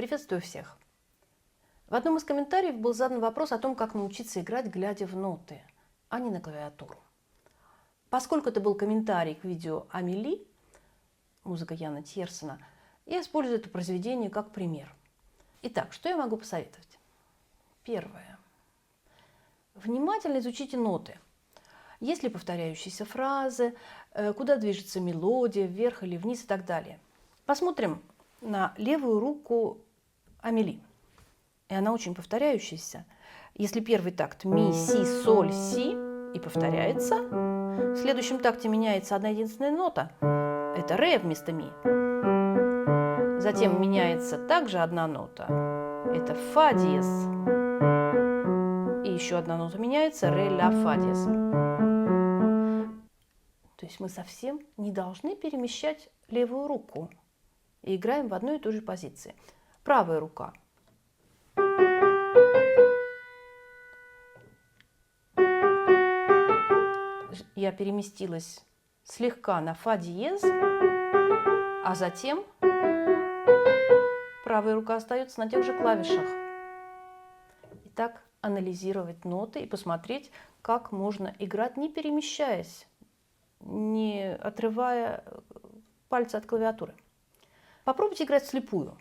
Приветствую всех! В одном из комментариев был задан вопрос о том, как научиться играть, глядя в ноты, а не на клавиатуру. Поскольку это был комментарий к видео «Амели», музыка Яна Тьерсена, я использую это произведение как пример. Итак, что я могу посоветовать? Первое. Внимательно изучите ноты. Есть ли повторяющиеся фразы, куда движется мелодия, вверх или вниз и так далее. Посмотрим на левую руку Амели. И она очень повторяющаяся. Если первый такт ми, си, соль, си и повторяется, в следующем такте меняется одна единственная нота. Это ре вместо ми. Затем меняется также одна нота. Это фа диез. И еще одна нота меняется. Ре, ля, фа диез. То есть мы совсем не должны перемещать левую руку. И играем в одной и той же позиции. Правая рука. Я переместилась слегка на фа диез, а затем правая рука остается на тех же клавишах. Итак, анализировать ноты и посмотреть, как можно играть, не перемещаясь, не отрывая пальцы от клавиатуры. Попробуйте играть вслепую.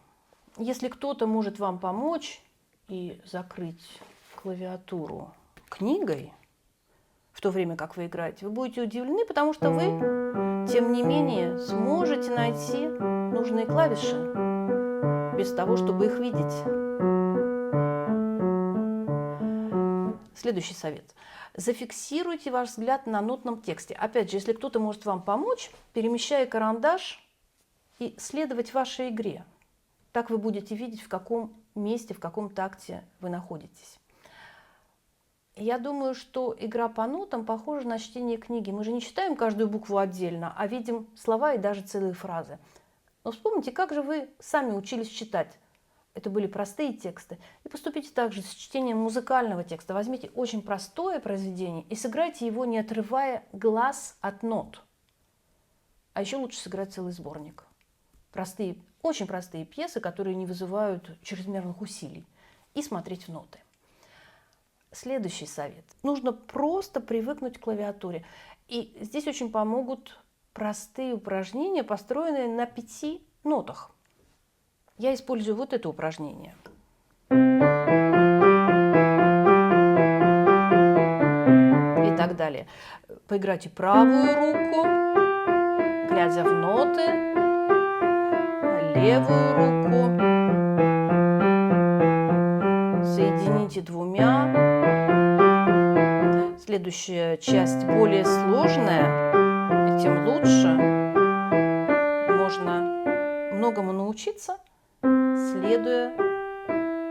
Если кто-то может вам помочь и закрыть клавиатуру книгой, в то время как вы играете, вы будете удивлены, потому что вы, тем не менее, сможете найти нужные клавиши без того, чтобы их видеть. Следующий совет. Зафиксируйте ваш взгляд на нотном тексте. Опять же, если кто-то может вам помочь, перемещая карандаш и следовать вашей игре. Так вы будете видеть, в каком месте, в каком такте вы находитесь. Я думаю, что игра по нотам похожа на чтение книги. Мы же не читаем каждую букву отдельно, а видим слова и даже целые фразы. Но вспомните, как же вы сами учились читать. Это были простые тексты. И поступите также с чтением музыкального текста. Возьмите очень простое произведение и сыграйте его, не отрывая глаз от нот. А еще лучше сыграть целый сборник. Простые, очень простые пьесы, которые не вызывают чрезмерных усилий. И смотреть в ноты. Следующий совет. Нужно просто привыкнуть к клавиатуре. И здесь очень помогут простые упражнения, построенные на 5 нотах. Я использую вот это упражнение. И так далее. Поиграйте правую руку, глядя в ноты, левую руку. Соедините двумя. Следующая часть более сложная, и тем лучше. Можно многому научиться, следуя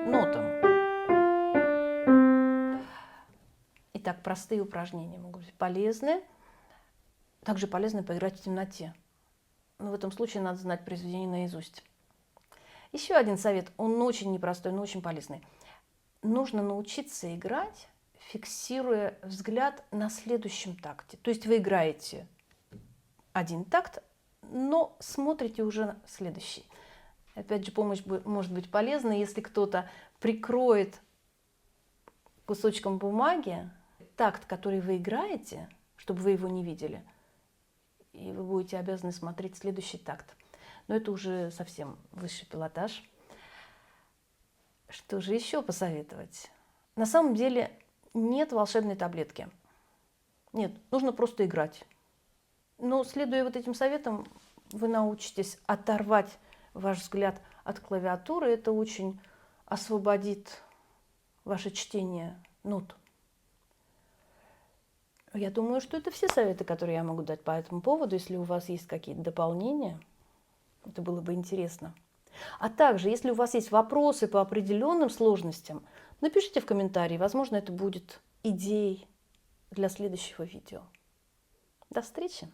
нотам. Итак, простые упражнения могут быть полезны. Также полезно поиграть в темноте. Но в этом случае надо знать произведение наизусть. Еще один совет, он очень непростой, но очень полезный. Нужно научиться играть, фиксируя взгляд на следующем такте. То есть вы играете один такт, но смотрите уже следующий. Опять же, помощь может быть полезна, если кто-то прикроет кусочком бумаги такт, который вы играете, чтобы вы его не видели, и вы будете обязаны смотреть следующий такт. Но это уже совсем высший пилотаж. Что же еще посоветовать? На самом деле нет волшебной таблетки. Нет, нужно просто играть. Но следуя вот этим советам, вы научитесь оторвать ваш взгляд от клавиатуры. Это очень освободит ваше чтение нот. Я думаю, что это все советы, которые я могу дать по этому поводу. Если у вас есть какие-то дополнения, это было бы интересно. А также, если у вас есть вопросы по определенным сложностям, напишите в комментарии. Возможно, это будет идеей для следующего видео. До встречи!